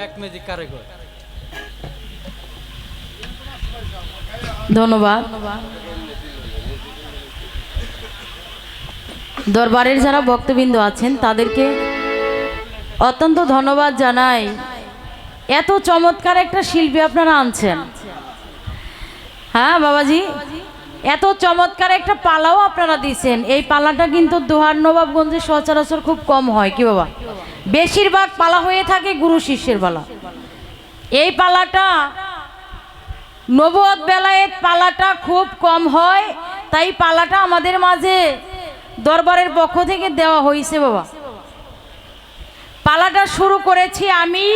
এক ম্যাজিক কারিগর। ধন্যবাদ। দরবারের যারা ভক্তবৃন্দ আছেন তাদেরকে অত্যন্ত ধন্যবাদ জানাই। এত চমৎকার একটা শিল্পী আপনারা আনছেন। হ্যাঁ বাবাজি, এত চমৎকার একটা পালাও আপনারা দিছেন। এই পালাটা কিন্তু দোহার নবাবগঞ্জে সচরাচর খুব কম হয়। কি বাবা, বেশিরভাগ পালা হয়ে থাকে গুরু শিষ্যের পালা। এই পালাটা নবুয়ত বেলায়েত পালাটা খুব কম হয়, তাই পালাটা আমাদের মাঝে দরবারের পক্ষ থেকে দেওয়া হয়েছে। বাবা, পালাটা শুরু করেছি আমি।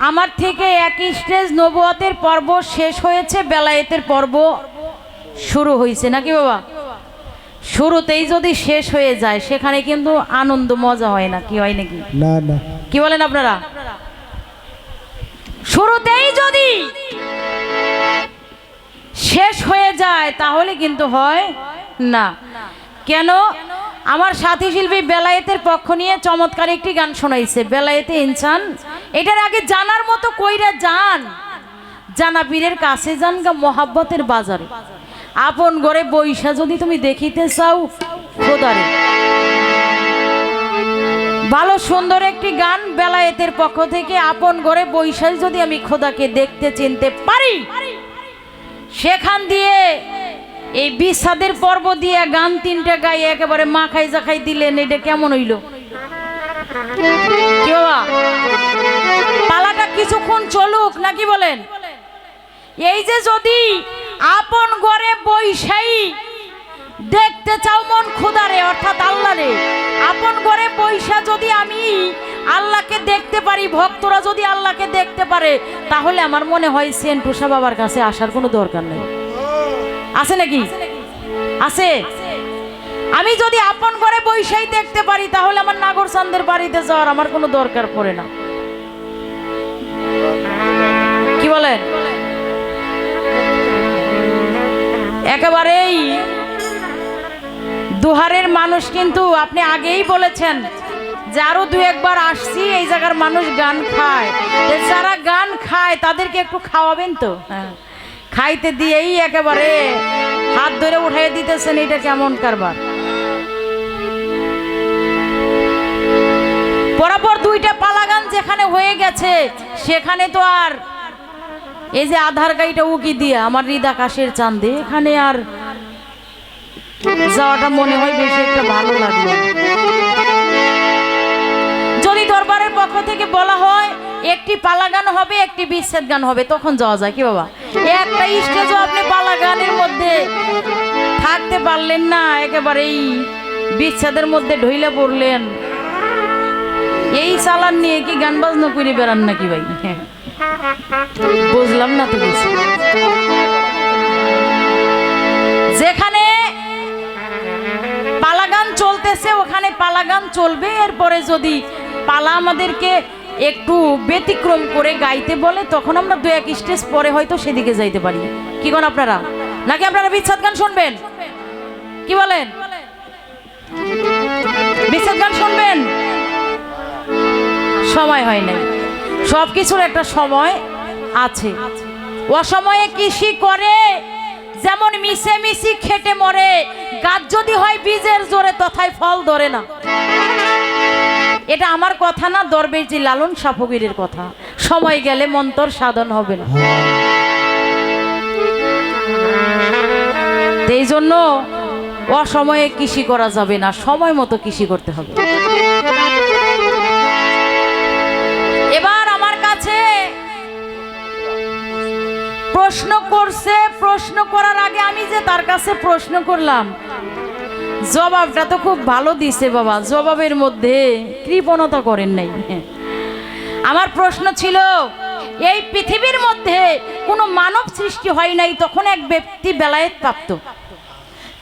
আমার থেকে এক স্টেজ নবুয়তের পর্ব শেষ হয়েছে, বেলায়েতের পর্ব শুরু হয়েছে নাকি বাবা? শুরুতেই যদি শেষ হয়ে যায় সেখানে কিন্তু আনন্দ মজা হয় না। কি হয় নাকি? না না, কি বলেন আপনারা? শুরুতেই যদি শেষ হয়ে যায় তাহলে কিন্তু হয় না। কেন? আমার সাথী শিল্পী বেলায়েতের পক্ষ নিয়ে চমৎকার একটি গান শোনাইছে, বেলায়েতে ইনসান। এটার আগে জানার মতো কইরা যান, জানা পীরের কাছে যান গা মোহাব্বতের বাজারে। আপন ঘরে বৈশা যদি তুমি দেখিতে চাও খোদারে। ভালো সুন্দর একটি গান বেলায়েতের পক্ষ থেকে। আপন ঘরে বৈশা যদি আমি খোদাকে দেখতে চিনতে পারি, সেখান দিয়ে এই বিষাদের পর্ব দিয়ে গান তিনটা গায়ে একেবারে মাখাই জাখাই দিলেন। এটা কেমন হইল? পালাটা কিছুক্ষণ চলুক নাকি বলেন? এই যে যদি আপন ঘরে বৈশাই দেখতে চাও মন খোদারে, অর্থাৎ আল্লাহরে, আপন ঘরে বৈশা যদি আমি আল্লাহকে দেখতে পারি, ভক্তরা যদি আল্লাহকে দেখতে পারে, তাহলে আমার মনে হয় সেন্টুসা বাবার কাছে আসার কোনো দরকার নেই। আছে নাকি? আছে। আমি যদি আপন ঘরে বৈশাই দেখতে পারি তাহলে আমার নাগর চাঁদের বাড়িতে যাওয়ার আমার কোনো দরকার পড়ে না। কি বলেন? একেবারেই দুহারের মানুষ কিন্তু আপনি আগেই বলেছেন যে আরো দু একবার আসছি, এই জায়গার মানুষ গান খায়। যারা গান খায় তাদেরকে একটু খাওয়াবেন তো। খাইতে দিয়েই একেবারে হাত ধরে উঠাই দিতেছেন, এটা কেমন কারবার? পরপর দুইটা পালা গান যেখানে হয়ে গেছে সেখানে তো আর এই যে আধার গাইটা উকি দিয়ে আমার হৃদ আকাশের চাঁদে, এখানে আর যাওয়াটা মনে হয় বেশি একটা ভালো লাগলো। যদি দরবারের পক্ষ থেকে বলা হয় একটি পালা গান হবে, একটি বিচ্ছেদ গান হবে, তখন যাওয়া যায়। কি বাবা, একটা স্টেজও আপনি পালা গানের মধ্যে থাকতে পারলেন না, একেবারেই বিচ্ছেদের মধ্যে ঢইলে পড়লেন। এই চালান নিয়ে কি গান বাজনা করে বেড়ান নাকি ভাই? বুঝলাম না তো কিছু। যেখানে পালা গান চলতেছে ওখানে পালা গান চলবে। এরপরে যদি পালা আমাদেরকে একটু ব্যতিক্রম করে গাইতে বলে তখন আমরা দু এক স্টেজ পরে হয়তো সেদিকে যাইতে পারি। কি কোন আপনারা? নাকি আপনারা বিচ্ছেদ গান শুনবেন? কি বলেন? বিচ্ছেদ গান শুনবেন? সময় হয় নাই। সবকিছুর একটা সময় আছে। অসময়ে কৃষি করে যেমন মিশে মিশি খেটে মরে, গাছ যদি হয় বীজের জোরে তথায় ফল ধরে না। এটা আমার কথা না, দরবেশজি লালন শাহ ফকিরের কথা। সময় গেলে মন্তর সাধন হবে না। এই জন্য অসময়ে কৃষি করা যাবে না, সময় মতো কৃষি করতে হবে। এবার আমার কাছে প্রশ্ন করছে, প্রশ্ন করার আগে আমি যে তার কাছে প্রশ্ন করলাম জবাবটা তো খুব ভালো দিছে বাবা, জবাবের মধ্যে কৃপণতা করেন নাই। আমার প্রশ্ন ছিল এই পৃথিবীর মধ্যে কোনো মানব সৃষ্টি হয় নাই, তখন এক ব্যক্তি বেলায়েত প্রাপ্ত।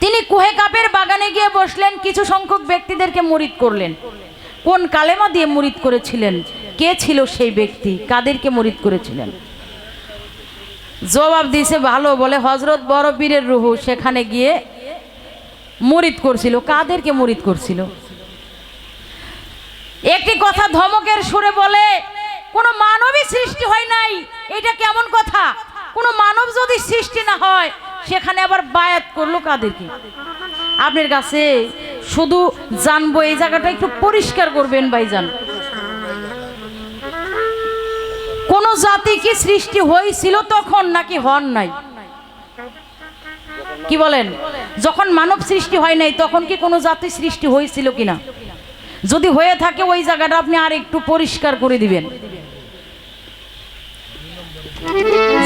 তিনি কুহে কাপের বাগানে গিয়ে বসলেন, কিছু সংখ্যক ব্যক্তিদেরকে মুরিদ করলেন। কোন কালেমা দিয়ে মুরিদ করেছিলেন? কে ছিল সেই ব্যক্তি? কাদেরকে মুরিদ করেছিলেন? জবাব দিয়েছে ভালো, বলে হযরত বড় পীরের রুহু সেখানে গিয়ে মুরিদ করছিল। কাদেরকে মুরিদ করছিল? একটি কথা ধমকের সুরে বলে কোনো মানবই সৃষ্টি হয় নাই, এটা কেমন কথা? কোনো মানব যদি সৃষ্টি না হয় সেখানে আবার বায়াত করলো কাদেরকে? আপনার কাছে শুধু জানবো, এই জায়গাটা একটু পরিষ্কার করবেন ভাইজান। কোন জাতি কি সৃষ্টি হয়েছিল তখন নাকি হন নাই? কি বলেন? যখন মানব সৃষ্টি হয় নাই তখন কি কোনো জাতি সৃষ্টি হয়েছিল কিনা? যদি হয়ে থাকে ওই জায়গাটা আপনি আর একটু পরিষ্কার করে দিবেন।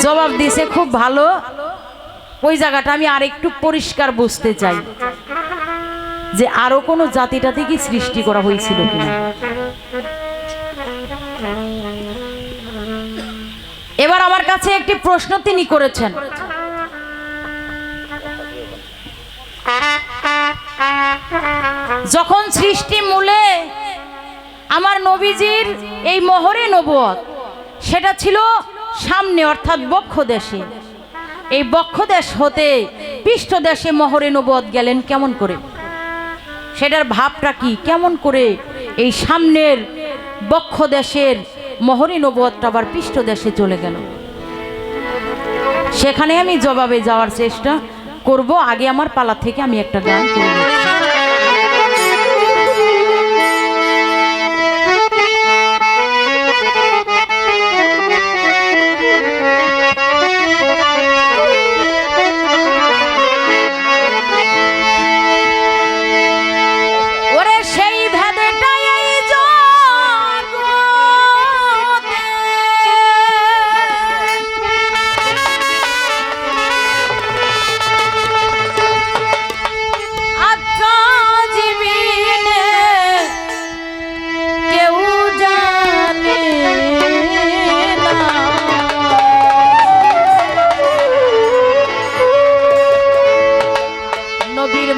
জবাব দিয়েছে খুব ভালো, ওই জায়গাটা আমি আর একটু পরিষ্কার বুঝতে চাই যে আরো কোনো জাতিটাতে কি সৃষ্টি করা হয়েছিল কিনা। এবার আমার কাছে একটি প্রশ্ন তিনি করেছেন, যখন সৃষ্টি মূলে আমার নবীজির এই মোহরে নবুয়ত সেটা ছিল সামনে, অর্থাৎ বক্ষ দেশে, এই বক্ষ দেশ হতে পৃষ্ঠ দেশে মোহরে নবুয়ত গেলেন কেমন করে? সেটার ভাবটা কি? কেমন করে এই সামনের বক্ষ দেশের মোহরে নবুয়তটা আবার পৃষ্ঠ দেশে চলে গেল? সেখানে আমি জবাবে যাওয়ার চেষ্টা করব। আগে আমার পালা থেকে আমি একটা গান করে নিচ্ছি।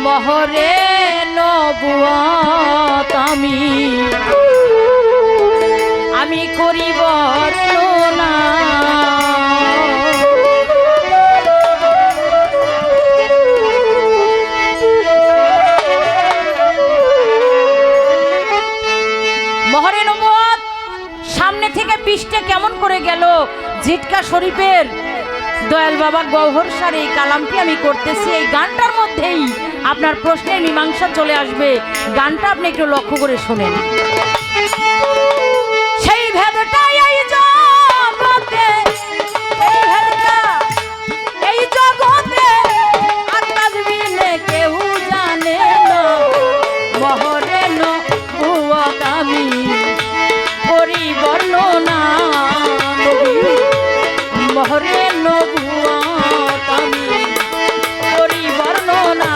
মোহরে নবুয়ত আমি করি বর্ণনা, মোহরে নবুয়ত সামনে থেকে পৃষ্ঠে কেমন করে গেল? জিটকা শরীফের দয়াল বাবা গওহর সার এই কালামটি আমি করতেছি। এই গানটার মধ্যেই আপনার প্রশ্নের মীমাংসা চলে আসবে। গানটা আপনি একটু লক্ষ্য করে শুনেন। সেই ভেদটাই এই জগতে, এই ভেদটা এই জগতে আকাশ বিনে কেউ জানে না। মোহরে নবুয়ত আমি করি বর্ণনা, মোহরে নবুয়ত আমি করি বর্ণনা।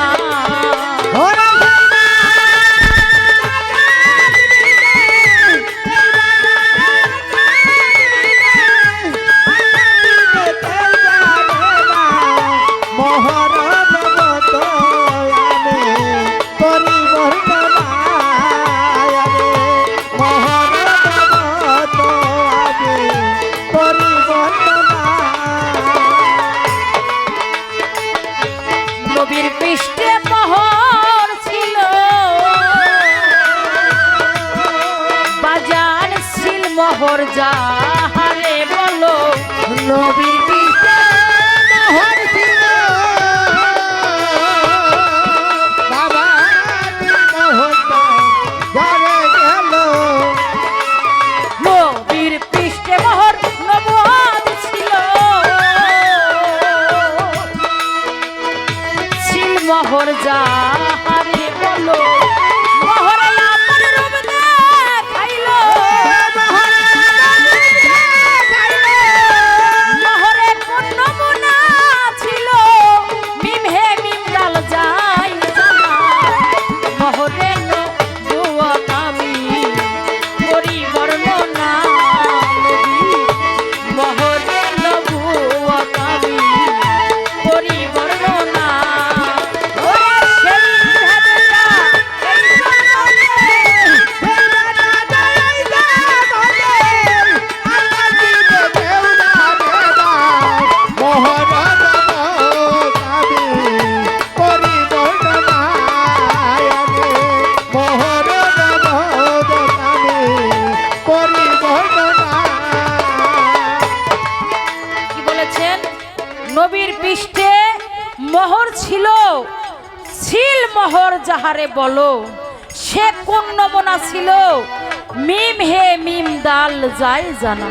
নবীর পৃষ্ঠে মোহর ছিল, বাজার ছিল মোহর যাহারে বলো। নবীর পৃষ্ঠে মোহর ছিল, বাবা মোহর যারে গেল। নবীর পৃষ্ঠে মোহর নবুয়ত ছিল, মোহর যাহারে বলো। মোহরে আপন রূপ দেখাইল, মোহরে কোন নমুনা ছিল, মিম হে মিম ডাল যাই জানা। মোহরে নবুয়ত আমি করি বর্ণনা, মোহরে নবুয়ত আমি করি বর্ণনা। সেই পৃষ্ঠে মোহর ছিল, ছিল মোহর যাহারে বলো, সে কোন নমুনা ছিল? মিম হে মিম দাল যায় জানা,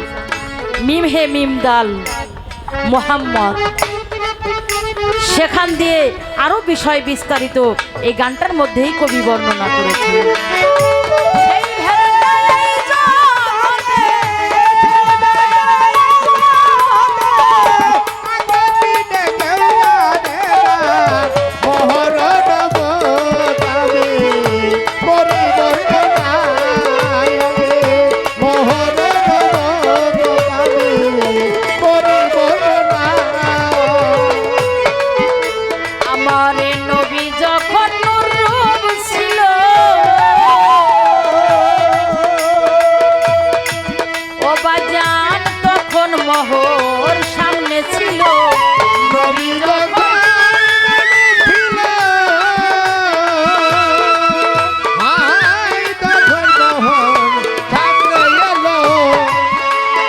মিম হে মিম দাল মোহাম্মদ। সেখান দিয়ে আরো বিষয় বিস্তারিত এই গানটার মধ্যেই কবি বর্ণনা করেছে। মোহর সামনে ছিল, নবী যখন ছিল, তখন মোহর সামনে এলো।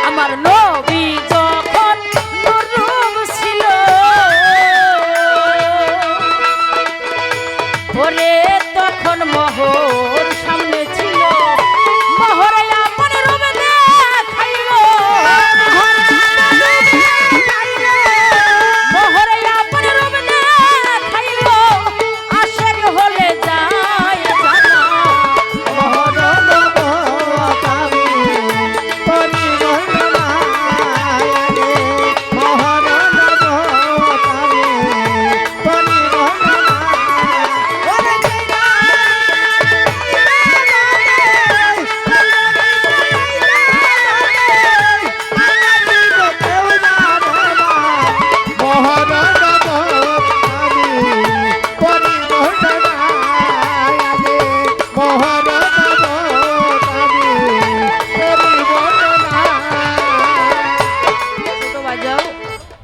আমার নবী যখন নুরুম ছিল, ওরে তখন মোহর সামনে ছিল। মোহরে আপন রূপ দেখাইল,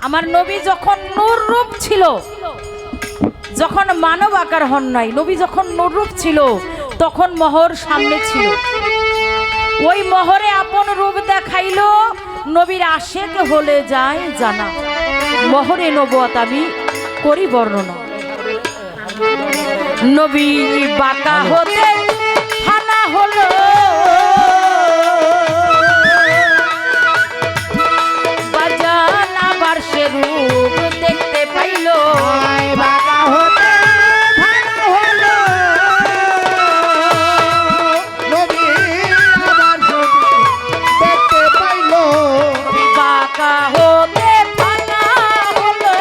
আমার নবী যখন নূর রূপ ছিল, যখন মানব আকার হন নাই, নবী যখন নূর রূপ ছিল তখন মোহর সামনে ছিল। ওই মোহরে আপন রূপ দেখাইলো, নবীর আশেক হলে যায় জানা। মোহরে নবুয়ত আমি করি বর্ণনা। নবী বাঁকা হতে ফানা হলো, বাজান আবার সে রূপ দেখতে পাইল। বাঁকা হতে ফানা হলো, নবী আবার দেখতে পাইল। বাঁকা হতে ফানা হলো,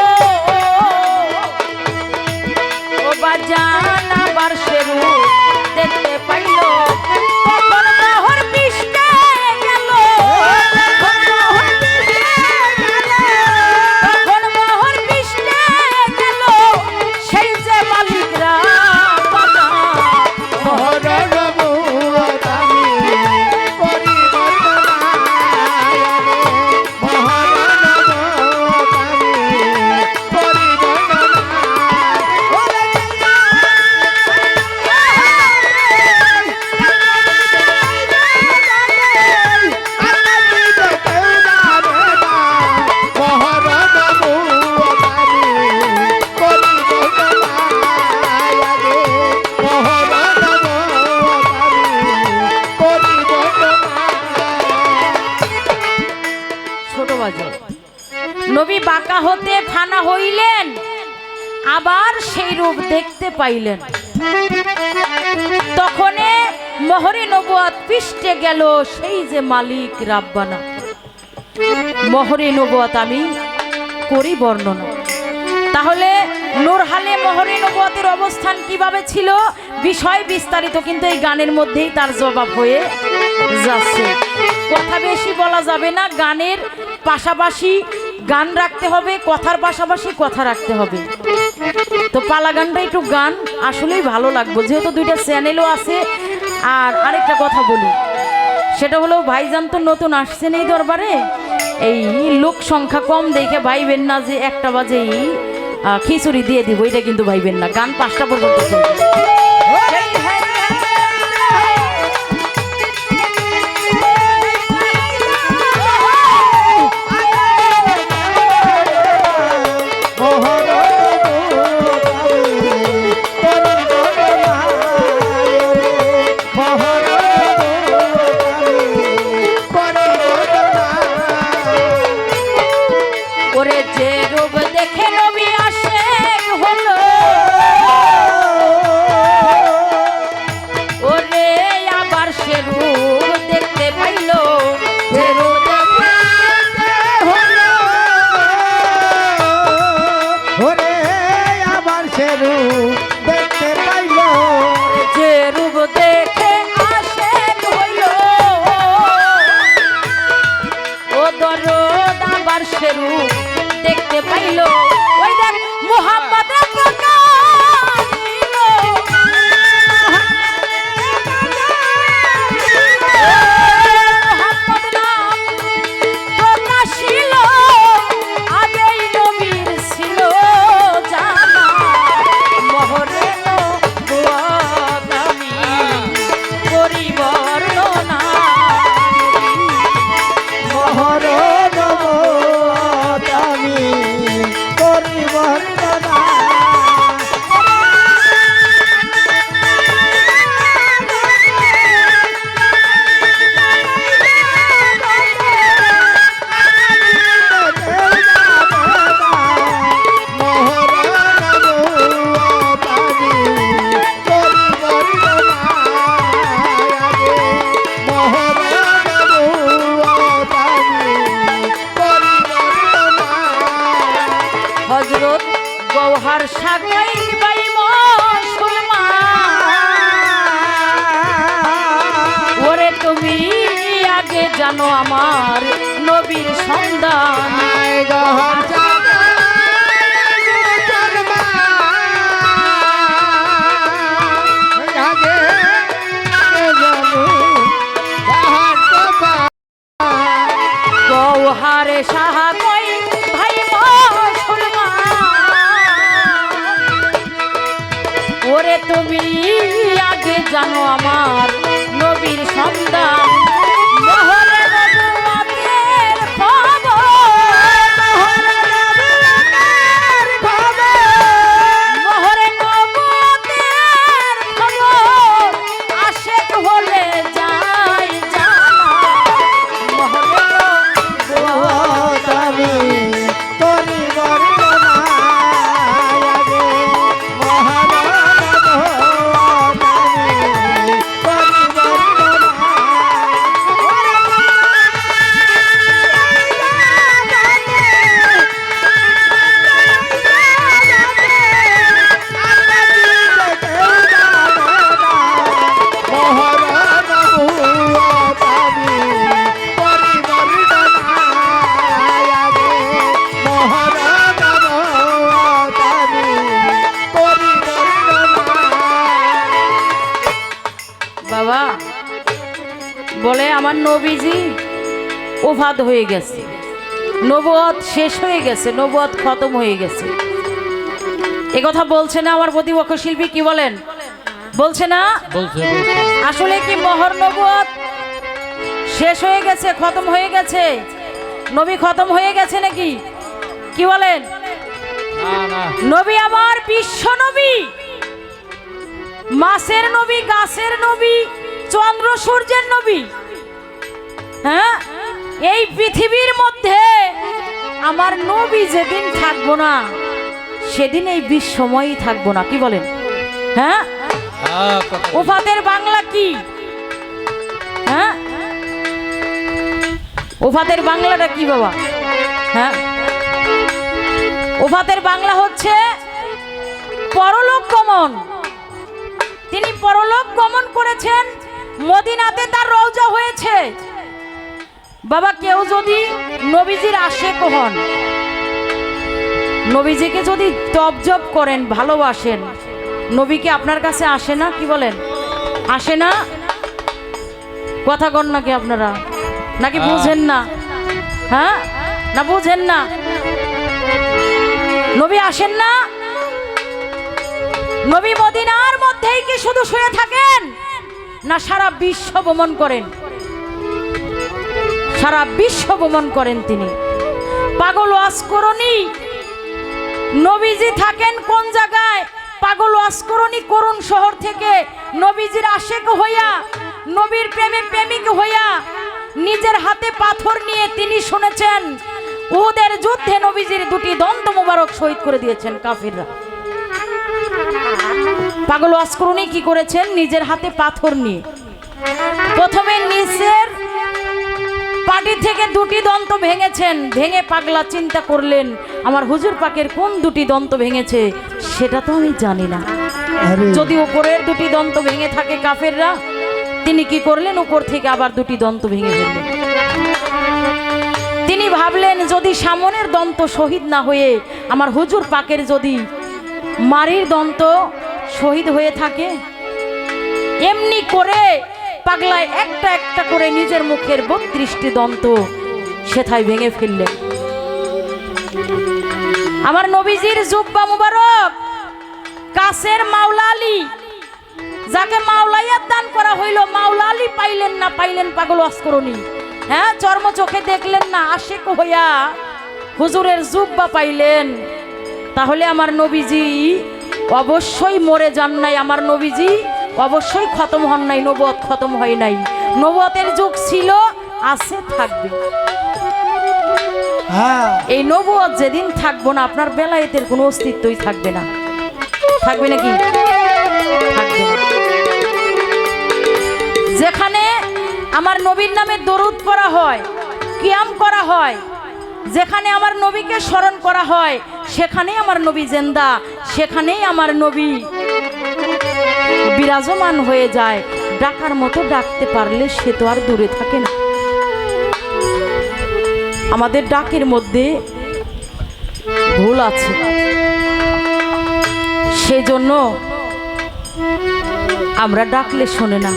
ও বাজান আবার সে রূপ দেখতে পাইল। তখন মোহর পৃষ্ঠে গেল, তখন মোহর পৃষ্ঠে গেল, সেই যে মালিকরা বাবা। মোহর নবুয়ত আমি করি বর্ণনা, মোহর নবুয়ত আমি করি বর্ণনা। নবী বাঁকা হতে ফানা হইলেন, আবার সেই রূপ দেখতে পাইলেন। তখনে মোহরে নবুয়ত পৃষ্ঠে গেল, সেই যে মালিক রাব্বানা। মোহরে নবুয়ত আমি করি বর্ণনা। তাহলে নূরহালে মোহরে নবুয়তের অবস্থান কিভাবে ছিল, বিষয় বিস্তারিত কিন্তু এই গানের মধ্যেই তার জবাব হয়ে যাচ্ছে। কথা বেশি বলা যাবে না, গানের পাশাপাশি গান রাখতে হবে, কথার পাশাপাশি কথা রাখতে হবে। তো পালা গানটা একটু গান আসলেই ভালো লাগবে, যেহেতু দুইটা চ্যানেলও আছে। আর আরেকটা কথা বলি, সেটা হলো ভাইজান তো নতুন আসছেন এই দরবারে, এই লোক সংখ্যা কম দেখে ভাইবেন না যে 1টা বাজেই খিচুড়ি দিয়ে দিব, এটা কিন্তু ভাইবেন না। গান 5টা পর্যন্ত চলবে। দেখে নবী আশেক হলো ওরে আবার সে রূপ দেখতে পাইল যে রূপ হলো ওরে আবার সে রূপ দেখতে পাইল যে রূপ দেখে আশেক হইল ও দরদ আবার সে রূপ দেখতে পাইল ওই দেখ মুহাম্মদের প্রকাশ দিল মুহাম্মদ নাম প্রকাশিল আগেই নবীর ছিল জানা মোহরে নবুয়ত আমি পরিবর্ণনা মোহর আমি করি বর্ণনা হযরত গওহার সাগাই বাই মুসলমান ওরে তুমি আগে জানো আমার নবীর সন্ধান গওহারে সাহাবাই ভাই মুসলমান ওরে তুমি আগে জানো আমার নবীর সন্ধান মোহরে নবুয়তের মোহরে নবুয়তের খবর আশেক হলে যায় জানা মোহরে আমি করি বর্ণনা বাবা বলে আমার নবীজি ওফাত হয়ে গেছে নবুয়ত শেষ হয়ে গেছে নবুয়ত খতম হয়ে গেছে এ কথা বলছে না আমার প্রতিপক্ষ শিল্পী কি বলেন বলছে না আসলে কি মহর নবুয়ত শেষ হয়ে গেছে খতম হয়ে গেছে নবী খতম হয়ে গেছে নাকি কি বলেন নবী আমার বিশ্ব নবী মাছের নবী গাছের নবী চন্দ্র সূর্যের নবী হ্যাঁ এই পৃথিবীর মধ্যে আমার নবী যেদিন থাকবো না সেদিন এই বিশ্বময়ই থাকবো না কি বলেন হ্যাঁ ওফাতের বাংলা কি হ্যাঁ ওফাতের বাংলাটা কি বাবা হ্যাঁ ওফাতের বাংলা হচ্ছে পরলোক গমন তিনি পরলোক গমন করেছেন মদিনাতে তার রওজা হয়েছে বাবা কেউ যদি নবীজির আশেক হন নবীজিকে যদি তবজব করেন ভালোবাসেন নবীকে আপনার কাছে আসে না কি বলেন আসে না কথা কন নাকি আপনারা নাকি বুঝেন না হ্যাঁ না বুঝেন না নবী আসেন না নবী মদিনার মধ্যেই কি শুধু শুয়ে থাকেন না সারা বিশ্ব ভ্রমণ করেন সারা বিশ্ব ভ্রমণ করেন তিনি পাগল ওয়াজ করনি নবীজি থাকেন কোন জায়গায় পাগল ওয়াজ করনি করুণ শহর থেকে নবীজির আশেক হইয়া নবীর প্রেমে প্রেমিক হইয়া নিজের হাতে পাথর নিয়ে তিনি শুনেছেন উহুদের যুদ্ধে নবীজির দুটি দন্ত মুবারক শহীদ করে দিয়েছেন কাফিররা। পাগল ওয়াসকরুনি কি করেছেন? নিজের হাতে পাথর নিয়ে প্রথমে নিচের পাটি থেকে দুটি দন্ত ভেঙেছেন। ভেঙে পাগলা চিন্তা করলেন, আমার হুজুর পাকের কোন দুটি দন্ত ভেঙেছে সেটা তো আমি জানি না। আরে যদি উপরের দুটি দন্ত ভেঙে থাকে কাফেররা, তিনি কি করলেন? উপর থেকে আবার দুটি দন্ত ভেঙে ফেললেন। তিনি ভাবলেন, যদি সামনের দন্ত শহীদ না হয়ে আমার হুজুর পাকের যদি মারির দন্ত শহীদ হয়ে থাকে, এমনি করে পাগলায় একটা একটা করে নিজের মুখের 32টি দন্ত সেথায় ভেঙে ফেললেন। আমার নবীজির জুব্বা মুবারক কাছের মাওলা আলী, যাকে মাওলাইয়াত দান করা হইল, মাওলা আলী পাইলেন না, পাইলেন পাগল ওয়াসকরুনি। হ্যাঁ, চর্ম চোখে দেখলেন না, আশিক হইয়া হুজুরের জুব্বা পাইলেন। তাহলে আমার নবীজি অবশ্যই মরে যান নাই, আমার নবীজি অবশ্যই খতম হন নাই, নবুয়ত খতম হয় নাই। নবুয়তের যুগ ছিল, আছে, থাকবে। হ্যাঁ এই নবুয়ত যেদিন থাকবো না, আপনার বেলায়েতের কোনো অস্তিত্বই থাকবে না। থাকবে নাকি? থাকবে না। যেখানে আমার নবীর নামে দরুদ পড়া হয়, কিয়াম করা হয়, যেখানে আমার নবীকে স্মরণ করা হয়, সেখানেই আমার নবী জিন্দা, সেখানেই আমার নবী বিরাজমান হয়ে যায়। ডাকার মতো ডাকতে পারলে সে তো আর দূরে থাকে না। আমাদের ডাকের মধ্যে ভুল আছে, সেজন্য আমরা ডাকলে শোনে না।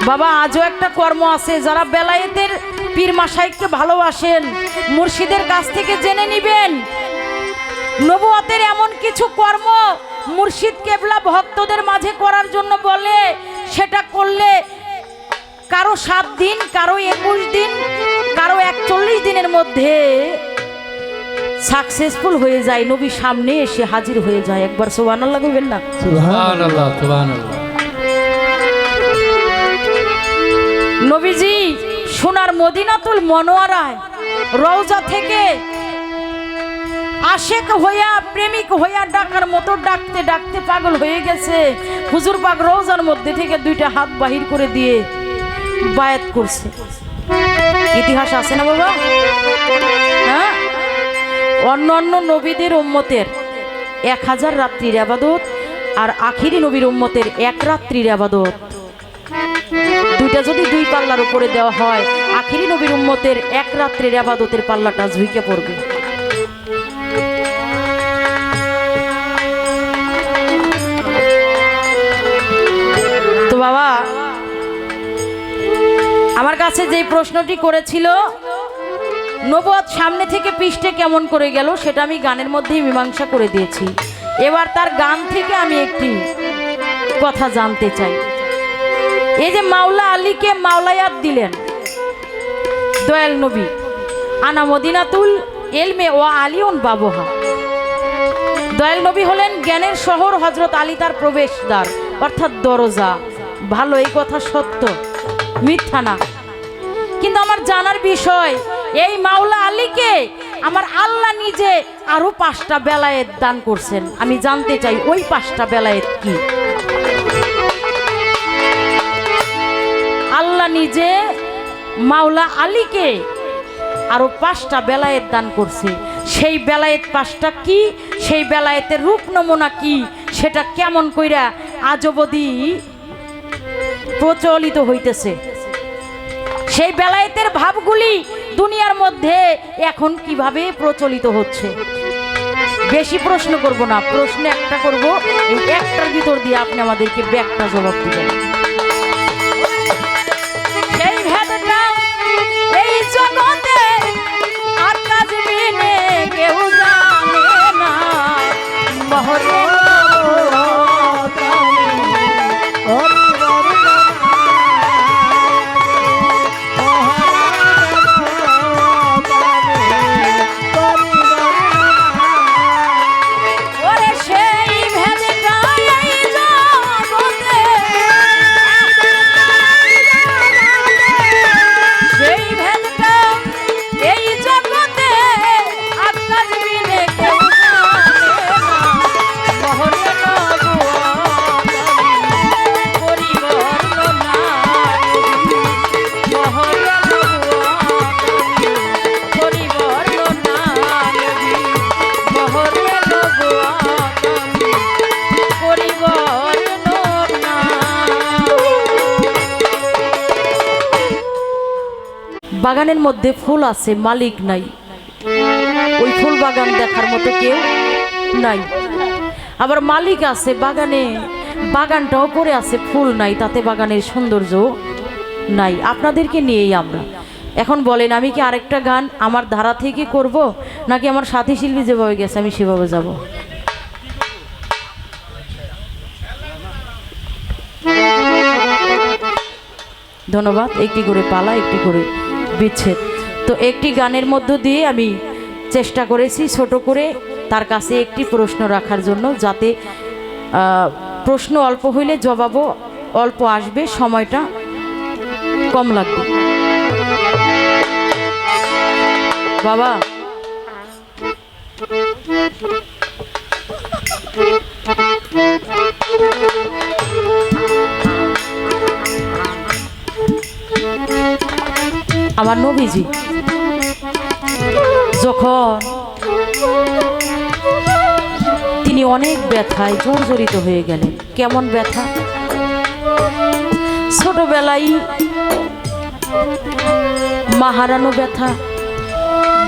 বাবা, আজও একটা কর্ম আছে, যারা বেলায়েতের পীর মাশাইখকে ভালোবাসেন, মুর্শিদের কাছ থেকে জেনে নিবেন, নবুয়তের এমন কিছু কর্ম মুর্শিদ কেবলা ভক্তদের মাঝে করার জন্য বলে, সেটা করলে কারো 7 দিন, কারো 21 দিন, কারো 41 দিনের মধ্যে সাকসেসফুল হয়ে যায়, নবী সামনে এসে হাজির হয়ে যায়। একবার সুবহানাল্লাহ কইবেন না? সুবহানাল্লাহ সুবহানাল্লাহ। নবীজি সোনার মদিনাতুল মনোয়ারায় রওজা থেকে আশেক হইয়া, প্রেমিক হইয়া ডাকার মতো ডাকতে ডাকতে পাগল হয়ে গেছে। হুজুর পাক রওজার মধ্যে থেকে 2টা হাত বাহির করে দিয়ে বায়াত করছে। ইতিহাস আছে না বাবা? হ্যাঁ, অন্য অন্য নবীদের উম্মতের 1000 রাত্রির ইবাদত, আর আখিরি নবীর উম্মতের 1 রাত্রির ইবাদত, দুইটা যদি 2 পাল্লার উপরে দেওয়া হয়, আখিরি নবীর উম্মতের 1 রাত্রির ইবাদতের পাল্লাটা ঝুঁকে পড়বে। তো বাবা, আমার কাছে যে প্রশ্নটি করেছিল, নবুয়ত সামনে থেকে পৃষ্ঠে কেমন করে গেল, সেটা আমি গানের মধ্যেই মীমাংসা করে দিয়েছি। এবার তার গান থেকে আমি একটি কথা জানতে চাই। এই যে মাওলা আলীকে মাওলায়াত দিলেন দয়াল নবী, আনা মদিনাতুল এলমে ও আলিউন বাবুহা, দয়াল নবী হলেন জ্ঞানের শহর, হযরত আলী তার প্রবেশদ্বার অর্থাৎ দরজা। ভালো, এই কথা সত্য, মিথ্যা না। কিন্তু আমার জানার বিষয়, এই মাওলা আলীকে আমার আল্লাহ নিজে আরো 5টা বেলায়েত দান করছেন। আমি জানতে চাই ওই 5টা বেলায়েত কি? আল্লাহ নিজে মাওলা আলীকে আরো 5টা বেলায়েত দান করছে। সেই বেলায়েত 5টা কি, সেই বেলায়েতের রূপ নমুনা কি, সেটা কেমন কইরা আজ অবধি প্রচলিত হইতেছে, সেই বেলায়েতের ভাবগুলি দুনিয়ার মধ্যে এখন কিভাবে প্রচলিত হচ্ছে। বেশি প্রশ্ন করব না, প্রশ্ন একটা করব, এই একটার ভিতর দিয়ে আপনি আমাদেরকে ব্যাখ্যা জবাব দিবেন। সেই ভেদটা এই জগতে আকাশ বিনে কেউ জানে না, মহরে ওরে সেই ভেদটা এই জগতে গো আগামী করিব বর্ণনা। বাগানের মধ্যে ফুল আছে, মালিক নাই। ওই ফুল বাগান দেখার মতো কেউ নাই। আবার মালিক আছে বাগানে, বাগানটাও পড়ে আছে, ফুল নাই, তাতে বাগানের সৌন্দর্য নাই। আপনাদেরকে নিয়েই আমরা এখন বলেন, আমি কি আরেকটা গান আমার ধারা থেকে করব, নাকি আমার সাথী শিল্পী যেভাবে গেছে আমি সেভাবে যাব? ধন্যবাদ। একটি করে পালা, একটি করে বিচ্ছেদ। তো একটি গানের মধ্য দিয়ে আমি চেষ্টা করেছি ছোট করে তার কাছে একটি প্রশ্ন রাখার জন্য, যাতে প্রশ্ন অল্প হইলে জবাবও অল্প আসবে, সময়টা কম লাগবে। বাবা আমার নবীজি যখন তিনি অনেক ব্যথায় জর্জরিত হয়ে গেলেন। কেমন ব্যথা? ছোটবেলায় মা হারানো ব্যথা,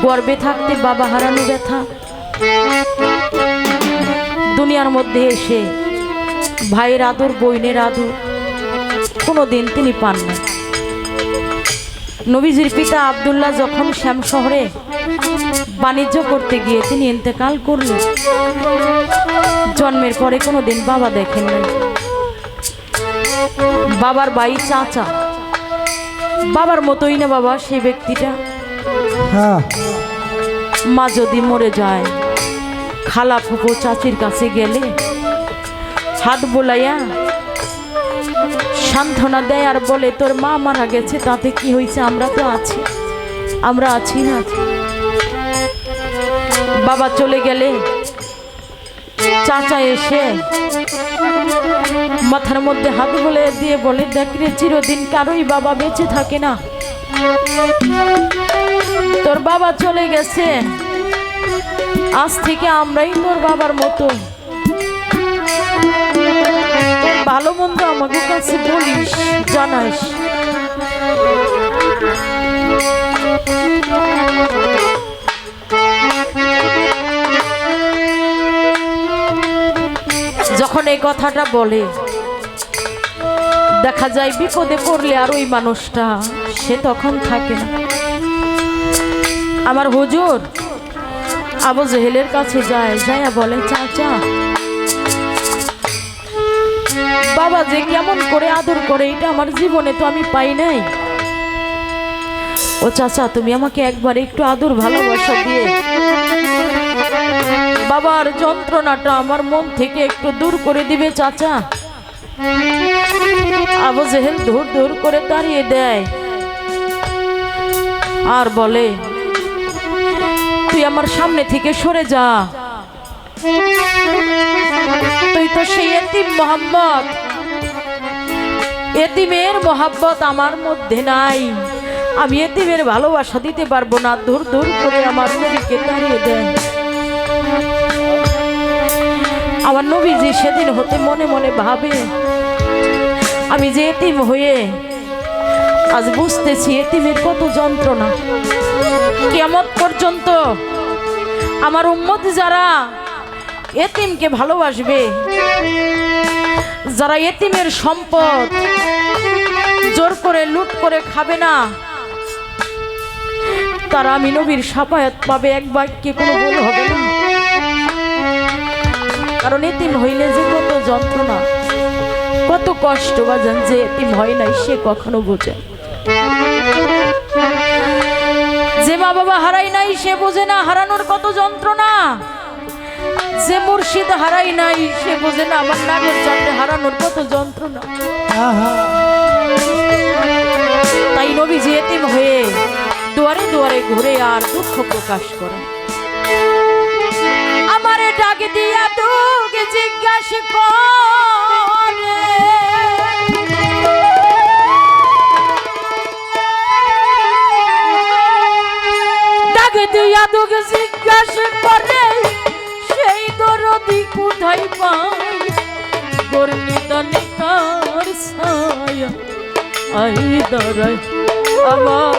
গর্ভে থাকতে বাবা হারানো ব্যথা, দুনিয়ার মধ্যে এসে ভাইয়ের আদর, বোনের আদর কোনোদিন তিনি পান না। নবীজির পিতা আব্দুল্লাহ যখন শ্যাম শহরে বাণিজ্য করতে গিয়ে তিনি ইন্তেকাল করলেন, জন্মের পরে কোনোদিন বাবা দেখেন নাই। বাবার ভাই চাচা, বাবার মতোই না বাবা সেই ব্যক্তিটা। মা যদি মরে যায়, খালা ফুফু চাচির কাছে গেলে হাত বোলাইয়া সান্ত্বনা দেয় আর বলে, তোর মা মারা গেছে, তাতে কি হয়েছে, আমরা তো আছি, আমরা আছি না। বাবা চলে গেলে চাচা এসে মাথার মধ্যে হাত বলে দিয়ে বলে, দেখ রে, চিরদিন কারোই বাবা বেঁচে থাকে না, তোর বাবা চলে গেছে, আজ থেকে আমরাই তোর বাবার মতো, ভালো মন্দ আমাদের কাছে বলিস, জানাস। যখন এই কথাটা বলে, দেখা যায় বিপদে পড়লে আর ওই মানুষটা সে তখন থাকে না। আমার হুজুর আবু জেহেলের কাছে যায়, যায়া বলে, চাচা বাবা যে কেমন করে আদর করে, এটা আমার জীবনে তো আমি পাই নাই। ও চাচা, তুমি আমাকে একবার একটু আদর ভালোবাসা দিয়ে বাবার যন্ত্রণাটা আমার মন থেকে একটু দূর করে দিবে চাচা। আবু জেহেল দূর দূর করে দাঁড়িয়ে দেয় আর বলে, তুই আমার সামনে থেকে সরে যা, তুই তো সেই এতিম মোহাম্মদ, এতিমের মোহাব্বত আমার মধ্যে নাই, আমি এতিমের ভালোবাসা দিতে পারবো না। দূর দূর করে আমার নবীকে দাঁড়িয়ে দেয়। আমার নবীজি সেদিন হতে মনে মনে ভাবে, আমি যে এতিম হয়ে আজ বুঝতেছি এতিমের কত যন্ত্রণা। কিয়ামত পর্যন্ত আমার উম্মত যারা এতিমকে ভালোবাসবে, যারা এতিমের সম্পদ জোর করে লুট করে খাবে না, তারা আমি নবীর শাফায়াত পাবে। এক বাক্যে কোনো ভুল হবে না। কারণ এতিম হইলে যে কত যন্ত্রণা, কত কষ্ট বাজান, যে এতিম হয় নাই সে কখনো বোঝে। যে মা বাবা হারাই নাই সে বোঝে না হারানোর কত যন্ত্রণা। যে মুর্শিদ হারাই নাই সে বোঝে না আমার নাগের চাঁদে হারানোর কত যন্ত্রণা। তাই নবীজি এতিম হয়ে দুয়ারে দুয়ারে ঘুরে আর দুঃখ প্রকাশ করে। আমারে ডাক দিয়া তোকে জিজ্ঞাসা করে, ডাক দিয়া তোকে জিজ্ঞাসা করে, সেই দরদি কোথায় পাই গর্ণিদানে কার ছায়া আই দাঁড়াই আমার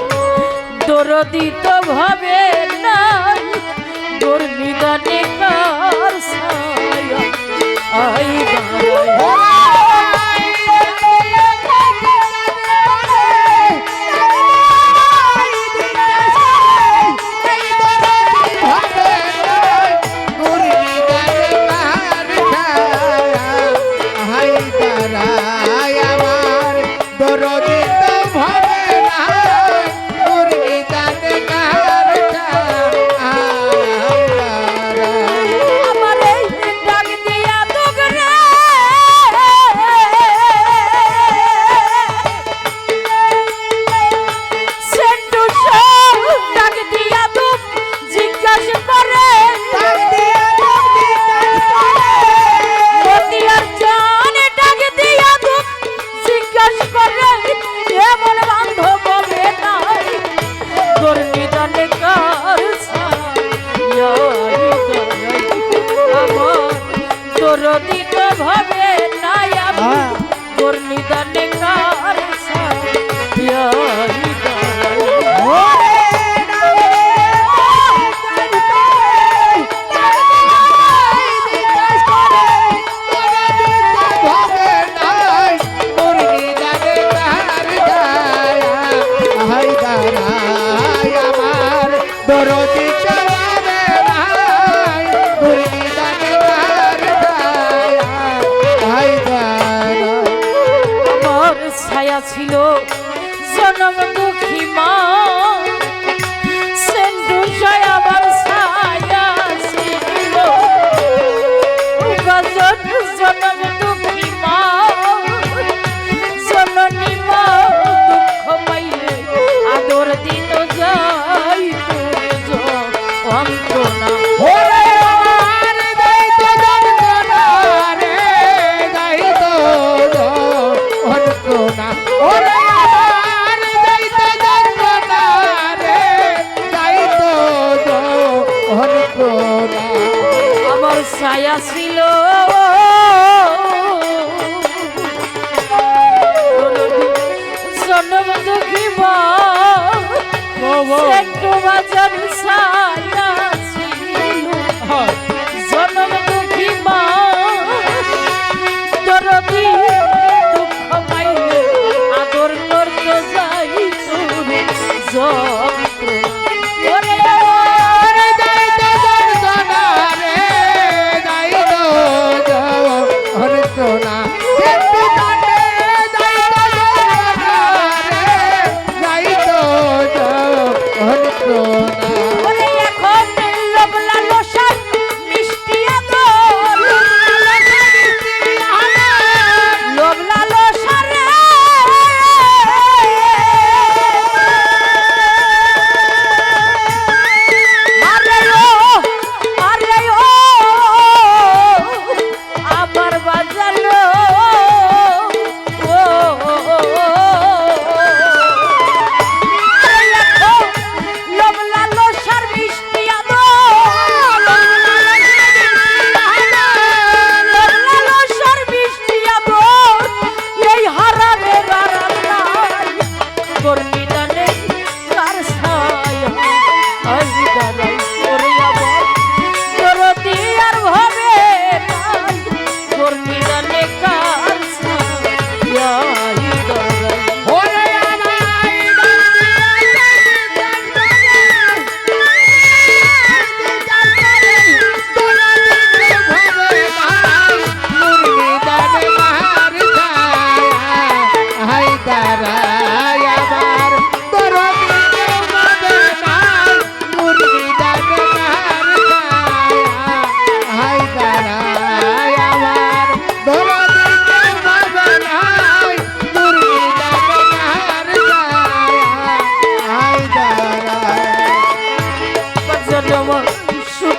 দরদি তো ভাবে নাই গর্ণিদানে কার ছায়া আই দাঁড়াই দরদিত ভাবে নাই আমি গর্ণিদানে কার ছায়া ছায়া ছিল জনম দুঃখী মা সেন্দু আমার ছায়া ছিল জনম দুঃখী মা জননী মা দুঃখ পাইলে আদর দিত যাই অন্তনা আমার ছায়া ছিল জনম দুঃখী মা বাজার ছায়া ছিল জনম দুঃখী মা দরদি দুঃখ পাইলে আদর করতে যাই তোরে যন্ত্র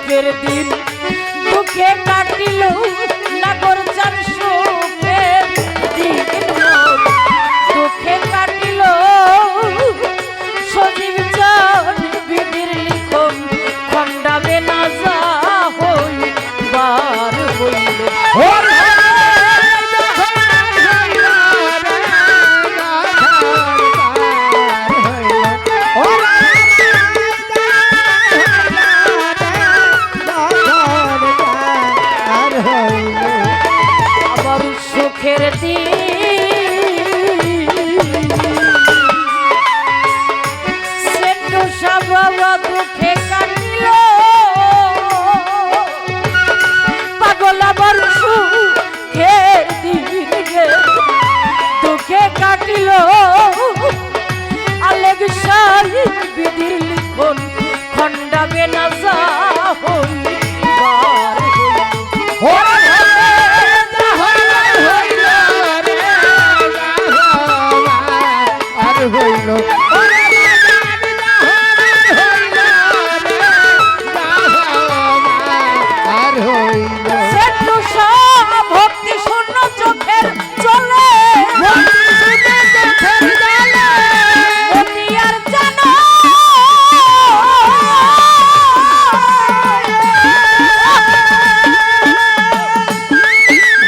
সুখের দিন দুঃখে কাটিল নাগর চার সুখের দিন দুঃখে কাটিল সজীব চান বিধির লিখন খণ্ডাবে না যা হই হবে না যা হইবার হইল আর হইল সেটু সব ভক্তি শূন্য চোখের চলে মতি আর জানো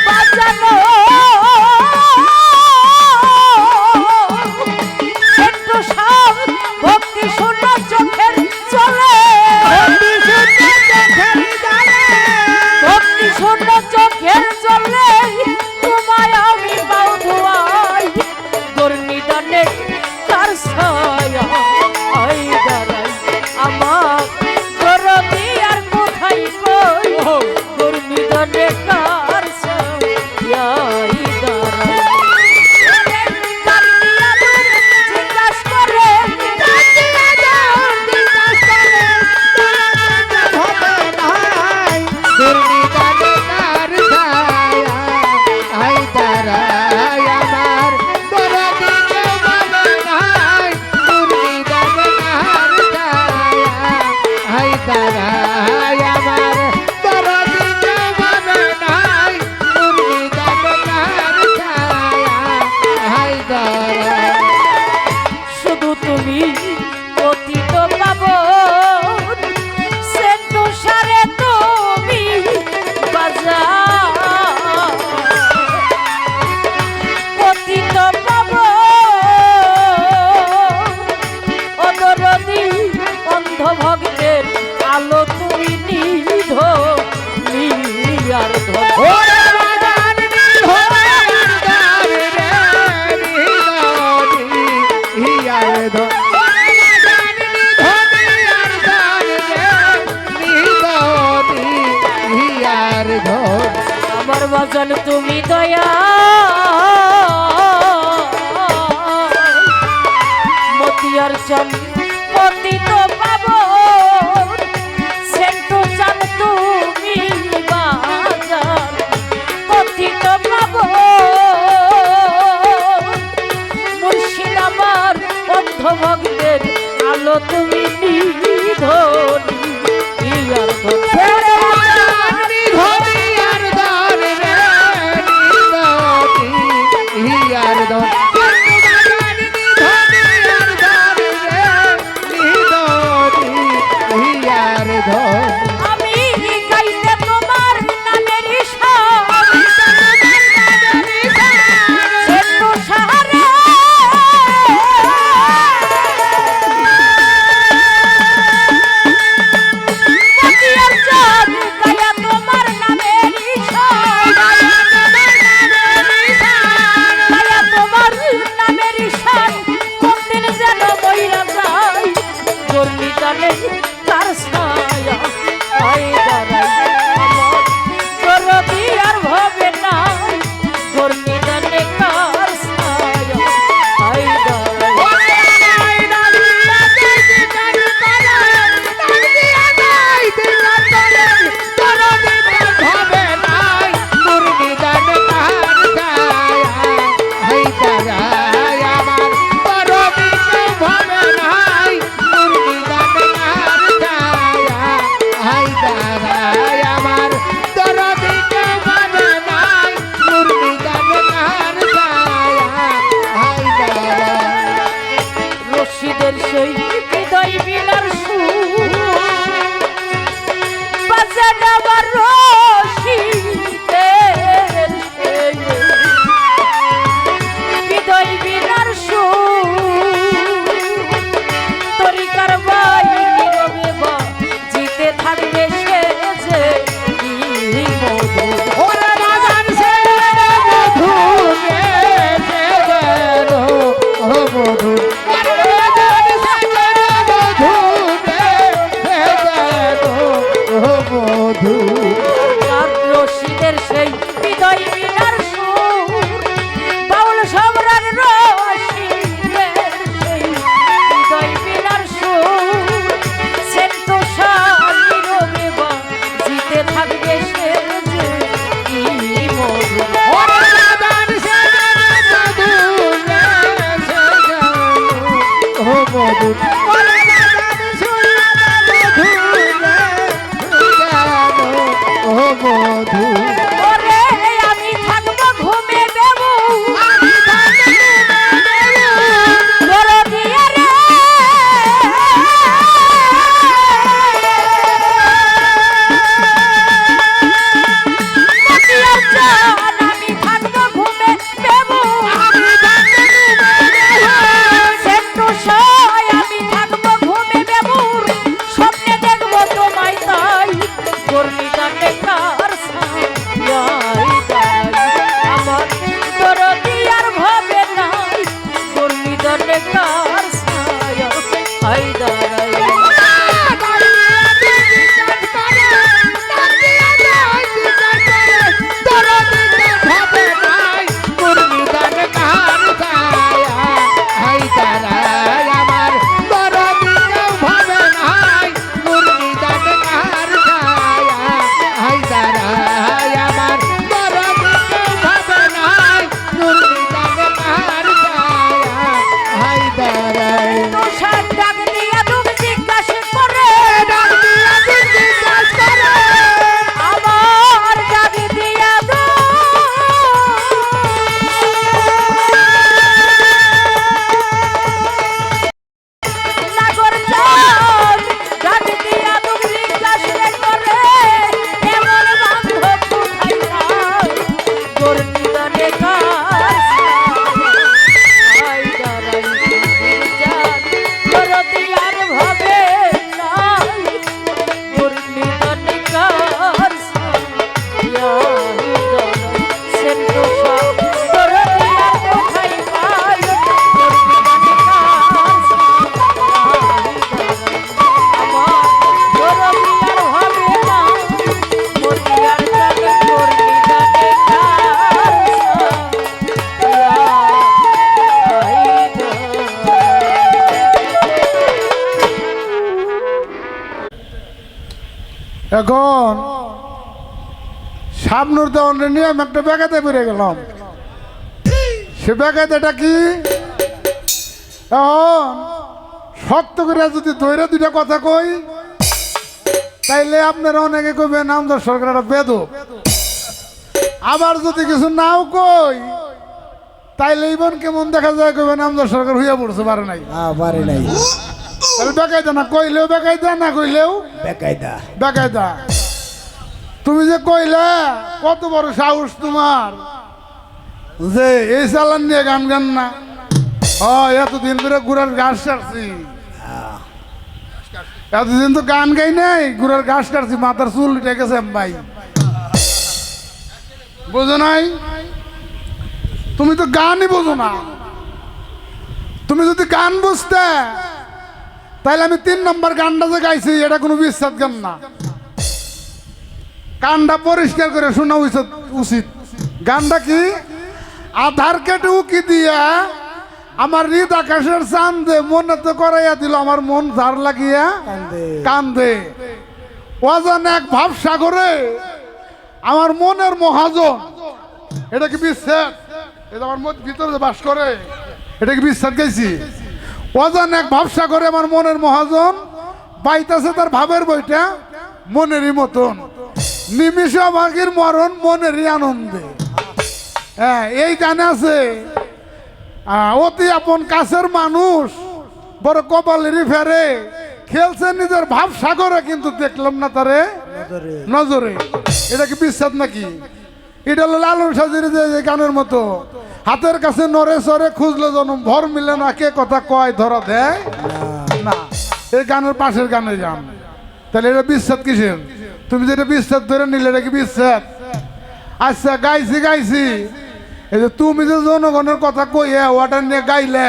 বাজানো সেটু সব ভক্তি শূন্য চোখের চলে ভক্তি শূন্য চোখের চলে তোমায় আমি পাও ধোয়াই দুর্নিদানে তার ছায়া আই দাঁড়াই আমার দরদি আর কোথায় কই দুর্নিদানে তার ছায়া আই দাঁড়াই জিজ্ঞাস করে শুধু তুমি অতীত পাবন সে তুষারে তুমি বাজা অতীত পাবন অদরদি অন্ধ ভক্তের আলো তুমি নিধ নিয়ার ধর আমার বাজান তুমি দয়া মতিয়ার চান পতিত পাব সেন্টু চান তুমি বাজান পতিত পাব মুর্শিদ আমার অন্ধ ভক্তের আলো তুমি নিধনি ইয়ার আমি গাইতে তোমার নামের সেতু সাহারে মতিয়ার চাঁদ গায়া তোমার নামের গায়া তোমার নামের ঈশান কোনদিন যেন বইরা যায় জর্নিকালে তার ছায়া আই দাঁড়াই আমার করবি আর ভবে না জর্নিকালে তার ছায়া আই রশিদের সেই হৃদয় বিলার সুর বাজে আমার রশিদের সেই হৃদয় বিলার সুর তরিকার বাই নীরবে বা জিতে থাকবে সে যে কি মধুর আর রশিদের সেই হৃদয় বিলার সুর বাউল সম্রাট রশিদের সেই হৃদয় বিলার সুর সেন্টু এখন সামনের দেওয়ানে নিয়ে আমি একটা বেগাতে বেড়ে গেলাম। সে বেগাতেটা কি, এখন শক্ত করে যদি ধৈর্য দুইটা কথা কই তাইলে আপনারা অনেকে কইবেন নামদার সরকার একটা বেদক। আবার যদি কিছু নাও কই তাইলে ইবন কেমন দেখা যায় কইবেন নামদার সরকার হইয়া পড়ছে, পারে নাই পারে নাই, তাহলে বেকায়দা না, কইলেও বেকায়দা, না কইলেও বেকায়দা। বেকায়দা। তুমি যে কইলে কত বড় সাহস তোমার যে এই চালান নিয়ে গান গান না। এতদিন ধরে গুড়ার ঘাস কাটছি, এতদিন তো গান গাই নাই, গুড়ার ঘাস কাটছি, মাথার চুল উঠে গেছে ভাই, বোঝো নাই? তুমি তো গানই বোঝো না। তুমি যদি গান বুঝতে তাহলে আমি 3 নম্বর গানটা যে গাইছি এটা কোনো বিশ্বাস গান না। কানটা পরিষ্কার করে শোনা উচিত। গানটা কি? আধার কেটে উকি দিয়া আমার হৃদ আকাশের চান্দে মনে তো করাইয়া দিল আমার মন ঝার লাগিয়া কান্দে। অজান এক ভাব সাগরে আমার মনের মহাজন, এটা কি বিশ্বাস? এটা আমার ভিতরে বাস করে, এটা কি বিশ্বাস গাইছি? অজান এক ভাব সাগরে আমার মনের মহাজন বাইতাছে তার ভাবের বইটা মনেরই মতন, নিমিষ ভাগের মরণ মনেরই আনন্দে। হ্যাঁ, এই গানে আছে অতি আপন কাছের মানুষ বড় কপালেরই ফেরে, খেলছে নিজের ভাব সাগরে কিন্তু দেখলাম না তারে নজরে। এটা কি বিশ্বাস নাকি? এটা হলো লালন সাজির যে গানের মতো, হাতের কাছে নরে সরে খুঁজলে জনম ভর মিলে না, কে কথা কয় ধরা দেয় না। এই গানের পাশের গানে গান, তাহলে এটা বিশ্বাস কিসের? তুমি যেটা বিশ্বাস ধরে নিলে এটা কি বিশ্বাস? আচ্ছা, গাইছি এই যে তুমি যে জনগণের কথা কইয়া ওয়াটার নিয়ে গাইলে,